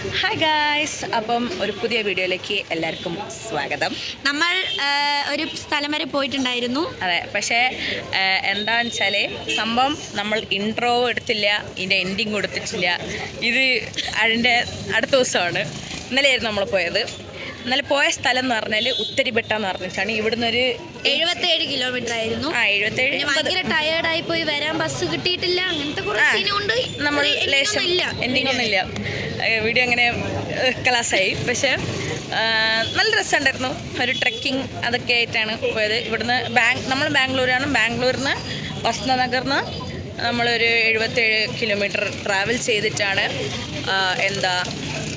Hi guys, അപ്പം ഒരു പുതിയ വീഡിയോയിലേക്ക് എല്ലാവർക്കും സ്വാഗതം. നമ്മൾ ഒരു സ്ഥലം വരെ പോയിട്ടുണ്ടായിരുന്നു. അതെ, പക്ഷേ എന്താണെന്ന് വെച്ചാൽ സംഭവം നമ്മൾ ഇൻട്രോ എടുത്തില്ല, ഇതിൻ്റെ എൻഡിങ് കൊടുത്തിട്ടില്ല. ഇത് അതിൻ്റെ അടുത്ത ദിവസമാണ്. ഇന്നലെയായിരുന്നു നമ്മൾ പോയത്. ഇന്നലെ പോയ സ്ഥലം എന്ന് പറഞ്ഞാൽ ഉത്തരിബെട്ട എന്ന് പറഞ്ഞിട്ടാണ്. ഇവിടുന്ന് ഒരു 77 കിലോമീറ്റർ ആയിരുന്നു. 77. ഭയങ്കര ടയേർഡായി പോയി, വരാൻ ബസ് കിട്ടിയിട്ടില്ല, അങ്ങനത്തെ കൊണ്ട് നമ്മൾ ലേശം എൻഡിങ് ഒന്നുമില്ല. വീഡിയോ അങ്ങനെ ക്ലാസ്സായി. പക്ഷേ നല്ല രസമുണ്ടായിരുന്നു. ഒരു ട്രെക്കിംഗ് അതൊക്കെ ആയിട്ടാണ് പോയത്. ഇവിടുന്ന് നമ്മൾ ബാംഗ്ലൂരാണ്. ബാംഗ്ലൂരിൽ നിന്ന് വസന്തനഗറിൽ നമ്മളൊരു 77 കിലോമീറ്റർ ട്രാവൽ ചെയ്തിട്ടാണ്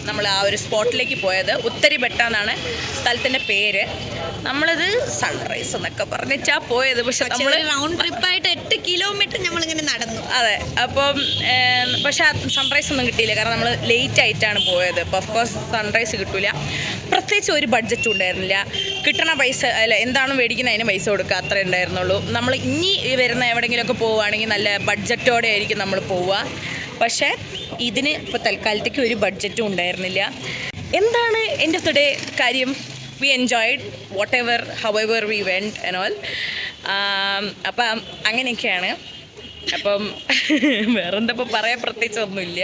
നമ്മൾ ആ ഒരു സ്പോട്ടിലേക്ക് പോയത്. ഉത്തരിബെട്ട എന്നാണ് സ്ഥലത്തിൻ്റെ പേര്. നമ്മളിത് സൺറൈസ് എന്നൊക്കെ പറഞ്ഞിട്ടാണ് പോയത്. പക്ഷെ നമ്മൾ റൗണ്ട് ട്രിപ്പായിട്ട് 8 കിലോമീറ്റർ നമ്മളിങ്ങനെ നടന്നു. അതെ, അപ്പം പക്ഷെ സൺറൈസ് ഒന്നും കിട്ടിയില്ല. കാരണം നമ്മൾ ലേറ്റ് ആയിട്ടാണ് പോയത്. അപ്പോൾ ഓഫ്കോഴ്സ് സൺറൈസ് കിട്ടില്ല. പ്രത്യേകിച്ച് ഒരു ബഡ്ജറ്റും ഉണ്ടായിരുന്നില്ല. കിട്ടണ പൈസ അല്ല, എന്താണ് മേടിക്കുന്നത് അതിന് പൈസ കൊടുക്കുക, അത്രേ ഉണ്ടായിരുന്നുള്ളൂ. നമ്മൾ ഇനി വരുന്ന എവിടെയെങ്കിലുമൊക്കെ പോവുകയാണെങ്കിൽ നല്ല ബഡ്ജറ്റോടെ ആയിരിക്കും നമ്മൾ പോവുക. പക്ഷേ ഇതിന് ഇപ്പോൾ തൽക്കാലത്തേക്ക് ഒരു ബഡ്ജറ്റും ഉണ്ടായിരുന്നില്ല. എന്താണ് എൻ്റെ ടുഡേ കാര്യം? We enjoyed whatever however we went and all. അപ്പം അങ്ങനെയൊക്കെയാണ്. അപ്പം വേറെന്താ ഇപ്പോൾ പറയാൻ പ്രത്യേകിച്ച് ഒന്നുമില്ല.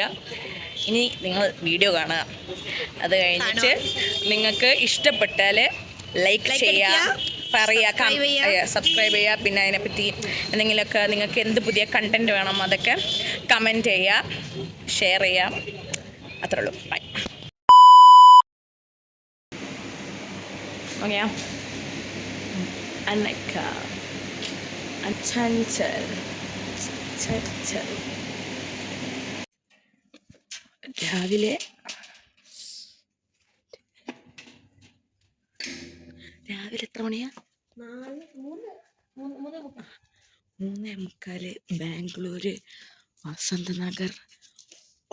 ഇനി നിങ്ങൾ വീഡിയോ കാണുക. അത് കഴിഞ്ഞിട്ട് നിങ്ങൾക്ക് ഇഷ്ടപ്പെട്ടാൽ ലൈക്ക് ചെയ്യുക, പറയുക, സബ്സ്ക്രൈബ് ചെയ്യുക. പിന്നെ അതിനെപ്പറ്റി എന്തെങ്കിലുമൊക്കെ നിങ്ങൾക്ക് എന്ത് പുതിയ കണ്ടൻറ്റ് വേണം അതൊക്കെ കമൻറ്റ് ചെയ്യുക, ഷെയർ ചെയ്യുക. അത്രേ ഉള്ളൂ. ബൈ. ഓക്കെയാ? അനക്ക അച്ചഞ്ചൽ ചർച്ചൽ. രാവിലെ എത്ര മണിയാ? 3:45. ബാംഗ്ലൂര് വസന്തനഗർ.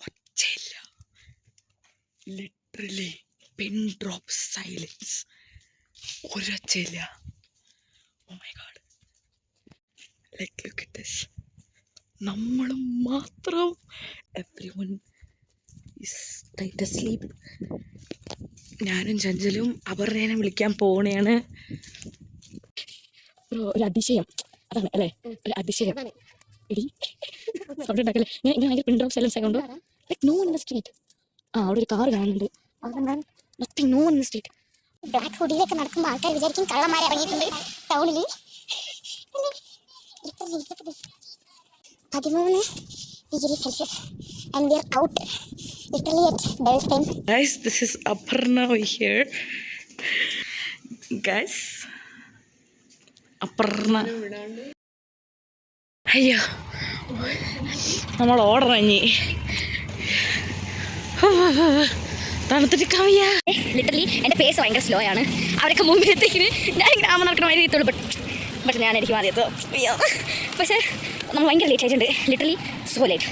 ഒച്ചയില്ല, ലിറ്ററലി പിൻ ഡ്രോപ്പ് സൈലൻസ്. ഒരൊച്ചയില്ല. Oh my god, like look at this. നമ്മൾ മാത്രം. Everyone is tight asleep. ഞാനും ചഞ്ചലും അപർണേനെ വിളിക്കാൻ പോകണേണ്. ഒരു അതിശയം അതാണ് അല്ലേ, ഒരു അതിശയം. എടി സൗണ്ട് ഉണ്ടാക്കല്ലേ. ഞാൻ ഭയങ്കര പിൻ ഡ്രോപ്പ് സൈലൻസ് ആയതുകൊണ്ട് like no in the street. അവിടെ ഒരു കാർ കാണുന്നുണ്ട്. Nothing, no in the street. Black ഹുഡിയിലൊക്കെ നടക്കുമ്പോൾ ആൾക്കാർ വിചാരിക്കും കള്ളന്മാരെ ഇറങ്ങിയിട്ടുണ്ട് ടൗണിൽ. 13 degree Celsius and we are out literally at Devil's Time. Guys, this is Aparna over here. Guys, Aparna. അയ്യോ, നമ്മൾ ഓർഡർ കഴിഞ്ഞ് തണുത്തിട്ട് കവിയ. ലിറ്ററലി എൻ്റെ പേസ് ഭയങ്കര സ്ലോ ആണ്. അവരൊക്കെ മുമ്പിലെത്തേക്കിന് ഞാനിങ്ങനെ ആമ നടക്കണ മാതിരി എത്തുള്ളൂ. ബട്ട് എനിക്ക് മാറിയത്. പക്ഷേ നമ്മൾ ഭയങ്കര ലേറ്റ് ആയിട്ടുണ്ട്. Literally so late.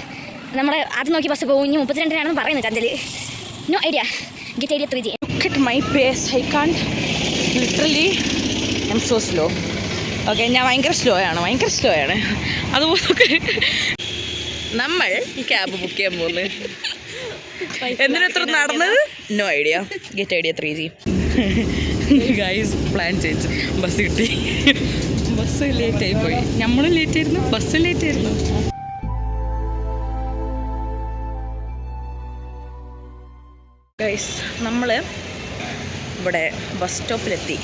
നമ്മൾ ആദ്യം നോക്കി ബസ് പോകും. ഇനി 32 പറയുന്നത് Chanchal. No idea. Get idea 3G. Look at my pace. I can't. Literally I'm so slow. Okay, ഞാൻ ഭയങ്കര സ്ലോ ആണ്. അതുപോലെ നമ്മൾ ക്യാബ് ബുക്ക് ചെയ്യാൻ പോകുന്നത്. എന്തിനെത്ര നടന്നത്? No idea. Get idea 3G. Guys, plan change. Bus കിട്ടി. ബസ് ലേറ്റായി പോയി. നമ്മളും ലേറ്റ് ആയിരുന്നു, ബസ്സും ലേറ്റ് ആയിരുന്നു. ഗൈസ്, നമ്മൾ ഇവിടെ ബസ് സ്റ്റോപ്പിലെത്തി.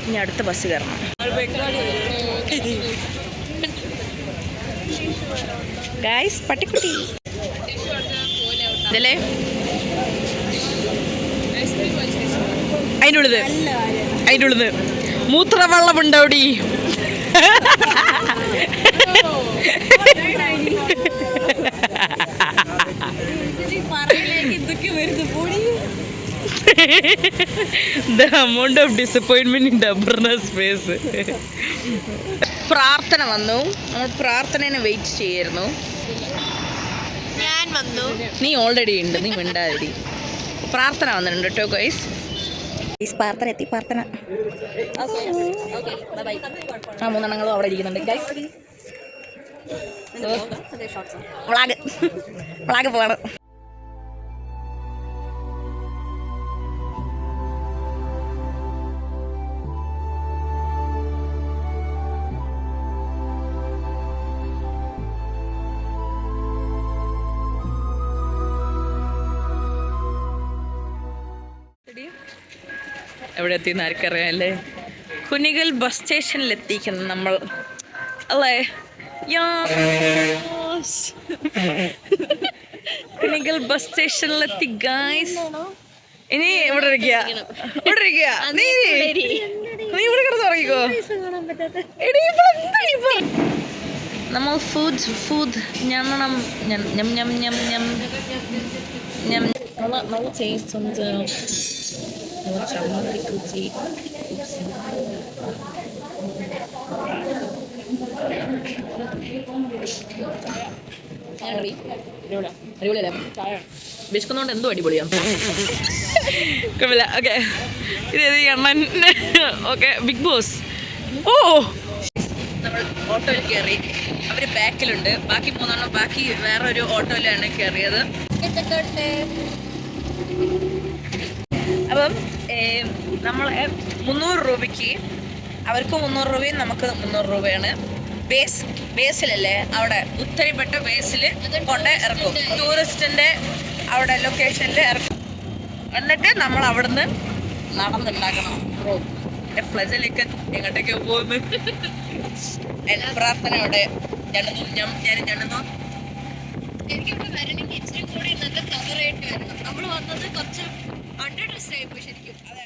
ഇനി അടുത്ത ബസ് കയറണം. ഗൈസ്, പട്ടിക്കുട്ടി ഇതല്ലേ അതിൻ്റെ ഉള്ളത് മൂത്രവെള്ളമുണ്ട് അവിടെ. The amount of disappointment in Aparna's face. പ്രാർത്ഥന വന്നു. നമ്മൾ പ്രാർത്ഥനേനെ വെയിറ്റ് ചെയ്യായിരുന്നു. ഞാൻ വന്നു. നീ ഓൾറെഡി ഉണ്ട്, നീ മിണ്ടാതിരി. പ്രാർത്ഥന വന്നിട്ടുണ്ട് കേട്ടോ ഗൈസ്. പ്രാർത്ഥന എത്തി. പ്രാർത്ഥന ആ 3 എണ്ണങ്ങളും അവിടെ ഇരിക്കുന്നുണ്ട് ഗൈസ്. വ്ളോഗ് പോവാണ്. എവിടെ എത്തിയെന്ന് ആർക്കറിയാം അല്ലേ? കുനിഗൽ ബസ് സ്റ്റേഷനിൽ എത്തിക്കുന്നു നമ്മൾ അല്ലേ? കുനിഗൽ ബസ് സ്റ്റേഷനിലെത്തി ഗായ്സ്. ഇനി ഇവിടെ ഇരിക്കുക. നീ ഇവിടെ കിടന്ന് ഉറങ്ങിക്കോ. നമ്മൾ ഫുഡ് ഞമ്മണം നല്ല ടേസ്റ്റ് ഉണ്ട്. ചമ്മന്തി കുച്ചി വിശക്കുന്നോണ്ട് എന്തോ അടിപൊളിയാണ്. കുഴപ്പമില്ല. ഓക്കെ, ഇത് അണ്ണൻ. Okay, big boss. ഓ, നമ്മൾ ഓട്ടോയിൽ കയറി. അവർ ബാക്കിലുണ്ട്. ബാക്കി മൂന്നെണ്ണം ബാക്കി വേറൊരു ഓട്ടോയിലാണ് കയറിയത്. അപ്പം നമ്മളെ 300 രൂപയ്ക്ക്, അവർക്ക് 300 രൂപയും നമുക്ക് 300 രൂപയാണ്. ബേസിലല്ലേ, അവിടെ ഉത്തരപ്പെട്ട ബേസിൽ കൊണ്ട് ഇറക്കും. ടൂറിസ്റ്റിൻ്റെ അവിടെ ലൊക്കേഷനിൽ ഇറക്കും. എന്നിട്ട് നമ്മൾ അവിടുന്ന് നടന്നുണ്ടാക്കണം. എൻ്റെ ഫ്ലജിലേക്ക് എങ്ങോട്ടേക്കോ പോകുന്നു. എൻ്റെ പ്രാർത്ഥന അവിടെ ഞാനും എനിക്കിവിടെ വരണമെങ്കിൽ ഇച്ചിരി കൂടി നല്ല കവറായിട്ട് വരണം. നമ്മൾ വന്നത് കുറച്ച് അണ്ടർ ഡ്രസ് ആയിപ്പോയി ശരിക്കും. അതെ,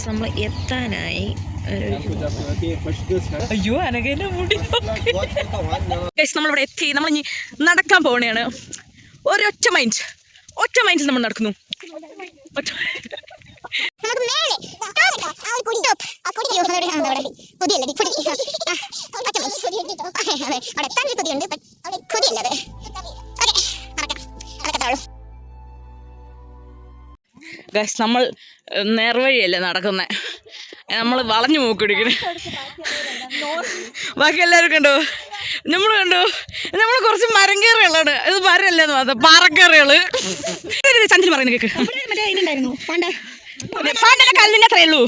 നമ്മൾ എത്താനായി. അയ്യോ അനകേന്റെ മുടി. നമ്മളിവിടെ എത്തി. നമ്മൾ ഇനി നടക്കാൻ പോകണയാണ്. ഒറ്റ മൈൻഡിൽ നമ്മൾ നടക്കുന്നു. ഗൈസ്, നമ്മൾ നേർവഴിയല്ലേ നടക്കുന്നത്. നമ്മൾ വളഞ്ഞു മൂക്കിടിക്കണേ. ബാക്കി എല്ലാവരും കണ്ടോ? നമ്മൾ കുറച്ച് മരം കയറികളാണ്. ഇത് മരമല്ലെന്ന് മാത്രം, പാറക്കറികള്. ചന്ദ്രൻ പറയുന്നത് കേക്ക്. പാണ്ടന്റെ കല്ലിന്റെ അത്രേ ഉള്ളൂ.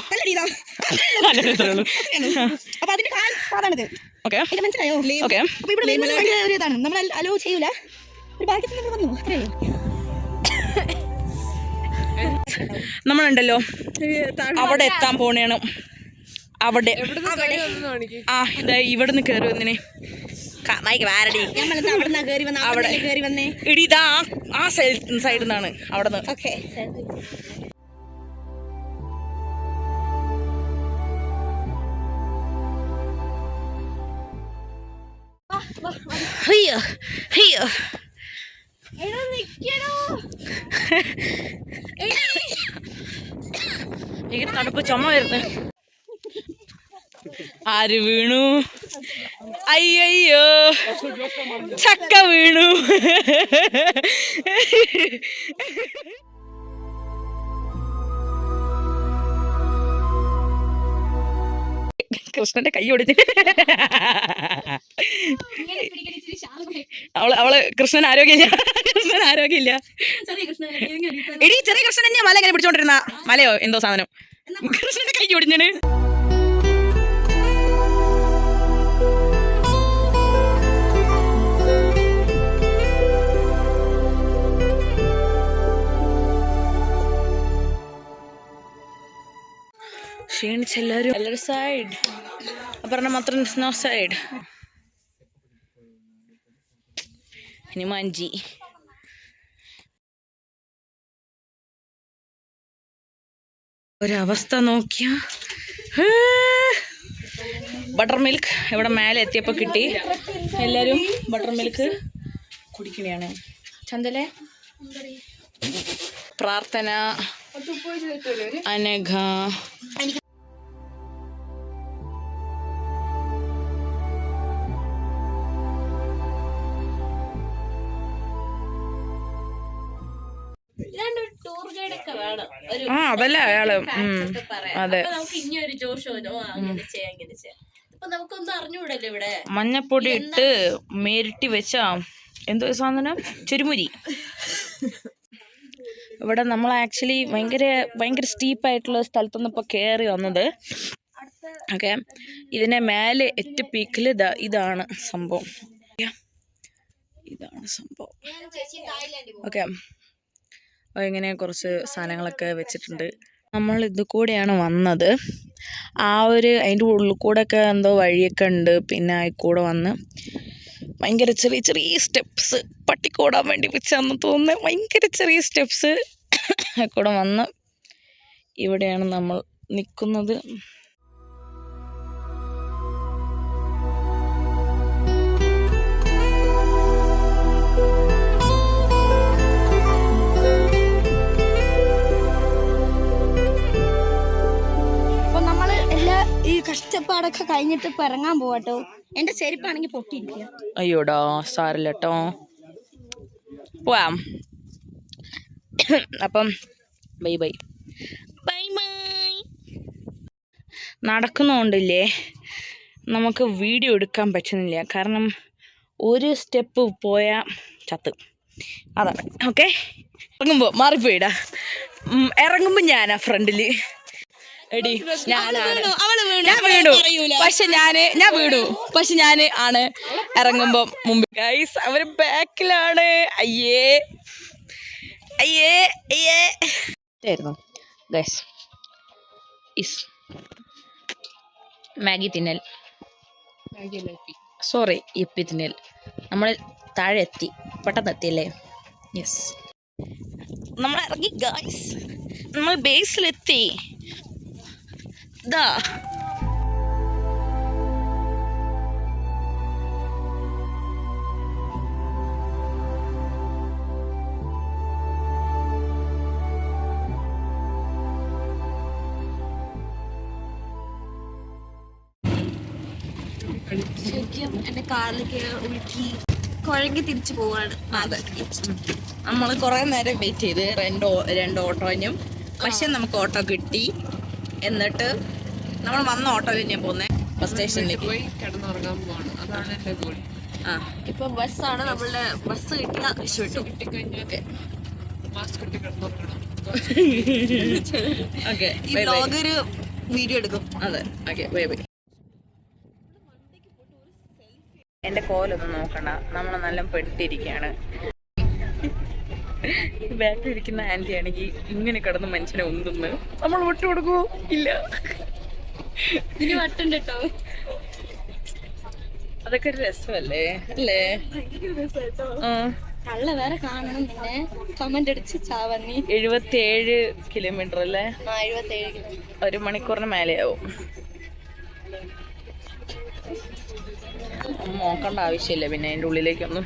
നമ്മളുണ്ടല്ലോ അവിടെ എത്താൻ പോണേണ്. അവിടെ ഇവിടുന്ന് കയറി വന്നിനെ ഇടിതാ ആ സൈഡിൽ നിന്നാണ്. അവിടെ നിന്ന് ഇങ്ങനെ തണുപ്പ് ചുമ വരുന്നു. ആര് വീണു? അയ്യോ, ചക്ക വീണു. കൃഷ്ണന്റെ കൈ ഒടിഞ്ഞിട്ട് അവള് കൃഷ്ണൻ ആരോഗ്യമില്ല. എടി, ചെറിയ കൃഷ്ണൻ തന്നെയാ മല ഇങ്ങനെ പിടിച്ചോണ്ടിരുന്ന. മലയോ എന്തോ സാധനം. കൃഷ്ണന്റെ കൈ ഒടിഞ്ഞാണ്. ക്ഷീണിച്ചെല്ലാരും സൈഡ് അപർണ മാത്രം നോ സൈഡ്. ഹനുമാൻജി ഒരവസ്ഥ നോക്കിയ. ബട്ടർ മിൽക്ക് ഇവിടെ മേലെ എത്തിയപ്പോൾ കിട്ടി. എല്ലാവരും ബട്ടർ മിൽക്ക് കുടിക്കണയാണ്. ചന്തലെ പ്രാർത്ഥന, അനഘ, അതല്ല അയാള്. അതെ, മഞ്ഞപ്പൊടി ഇട്ട് മേരിട്ടി വെച്ച എന്തോ സാധനം, ചുരുമുരി. ഇവിടെ നമ്മൾ ആക്ച്വലി ഭയങ്കര സ്റ്റീപ്പായിട്ടുള്ള സ്ഥലത്തുനിന്ന് ഇപ്പോൾ കയറി വന്നത്. ഓക്കെ, ഇതിനെ മേലെ 8 പീക്കിൽ ഇതാണ് സംഭവം. ഇതാണ് സംഭവം. ഓക്കെ, ഇങ്ങനെ കുറച്ച് സാധനങ്ങളൊക്കെ വെച്ചിട്ടുണ്ട്. നമ്മൾ ഇത് കൂടെയാണ് വന്നത്. അതിൻ്റെ ഉള്ളിൽ കൂടെ ഒക്കെ എന്തോ വഴിയൊക്കെ ഉണ്ട്. പിന്നെ കൂടെ വന്ന് ഭയങ്കര ചെറിയ ചെറിയ സ്റ്റെപ്സ്, പട്ടിക്കോടാൻ വേണ്ടി വെച്ചാന്ന് തോന്നുന്നത്. ഭയങ്കര ചെറിയ സ്റ്റെപ്സ് കൂടെ വന്ന് ഇവിടെയാണ് നമ്മൾ നിൽക്കുന്നത്. ഈ കഷ്ടപ്പാടൊക്കെ കഴിഞ്ഞിട്ട് ഇപ്പൊ ഇറങ്ങാൻ പോവാട്ടോ. എന്റെ ചെരുപ്പാണെങ്കിൽ പൊട്ടിയിരിക്കുക. അയ്യോടാ, സാരില്ല കേട്ടോ, പോവാം. അപ്പം ബൈ ബൈ ബൈ ബൈ. നടക്കുന്നോണ്ടില്ലേ നമുക്ക് വീഡിയോ എടുക്കാൻ പറ്റുന്നില്ല, കാരണം ഒരു സ്റ്റെപ്പ് പോയാൽ ചത്ത്. അതാണ്. ഓക്കെ, ഇറങ്ങുമ്പോൾ മാറിപ്പോയിടാ. ഇറങ്ങുമ്പോൾ ഞാനാ ഫ്രണ്ടില്. എടി ഞാൻ വീണു, പക്ഷെ ഞാൻ ആണ് ഇറങ്ങുമ്പോ മുമ്പ്. ഗൈസ്, അവര് ബാക്കിലാണ്. അയ്യേ അയ്യേ അയ്യേ ആയിരുന്നു ഗൈസ്. മാഗി തിന്നൽ, സോറി ഇപ്പി തിന്നൽ. നമ്മൾ താഴെ എത്തി, പെട്ടെന്ന് എത്തിയല്ലേ. യെസ്, നമ്മൾ ഇറങ്ങി ഗൈസ്, നമ്മൾ ബേസിലെത്തി. ഇതാ ശരിക്കും എന്റെ കാലിലേക്ക് ഉരുക്കി കുഴങ്ങി തിരിച്ചു പോവാണ്. നമ്മൾ കുറെ നേരം വെയിറ്റ് ചെയ്ത് രണ്ട് ഓട്ടോനും, പക്ഷെ നമുക്ക് ഓട്ടോ കിട്ടി. എന്നിട്ട് നമ്മൾ വന്ന ഓട്ടോ തന്നെയാണ് പോകുന്നത് ബസ് സ്റ്റേഷനിലേക്ക് പോയി കിടന്നുറങ്ങാൻ പോവാണ്. അതാണ് എൻ്റെ ഗോൾ. ഇപ്പൊ ബസ്സാണ് നമ്മളുടെ ബസ് കിട്ടിയ കിട്ടിക്കഴിഞ്ഞാൽ മാസ്ക് ഇട്ട് കിടന്നുറങ്ങണം. ഓക്കെ, ഈ വ്ലോഗൊരു വീഡിയോ എടുക്കും. അതെ, ഓക്കെ, ബൈ ബൈ. എൻ്റെ കോലൊന്നും നോക്കണ്ട, നമ്മൾ നല്ല പെട്ടിരിക്കുകയാണ്. ബാക്കിലിരിക്കുന്ന ആൻറ്റി ആണെങ്കിൽ ഇങ്ങനെ കിടന്ന് മനുഷ്യനെ ഉന്തുന്നു. നമ്മൾ വിട്ടു കൊടുക്കുമോ? ഇല്ല. ഇനി വട്ടുണ്ട് കേട്ടോ. അതൊക്കെ ഒരു രസമല്ലേ അല്ലേ? കള്ള വേറെ കാണണം. പിന്നെ കമന്റ് അടിച്ച് ചാവന്നി. 77 കിലോമീറ്റർ അല്ലേ? 77 കിലോമീറ്റർ. 1 മണിക്കൂറിന് മേലെയാവും. നോക്കേണ്ട ആവശ്യമില്ല പിന്നെ അതിൻ്റെ ഉള്ളിലേക്കൊന്നും.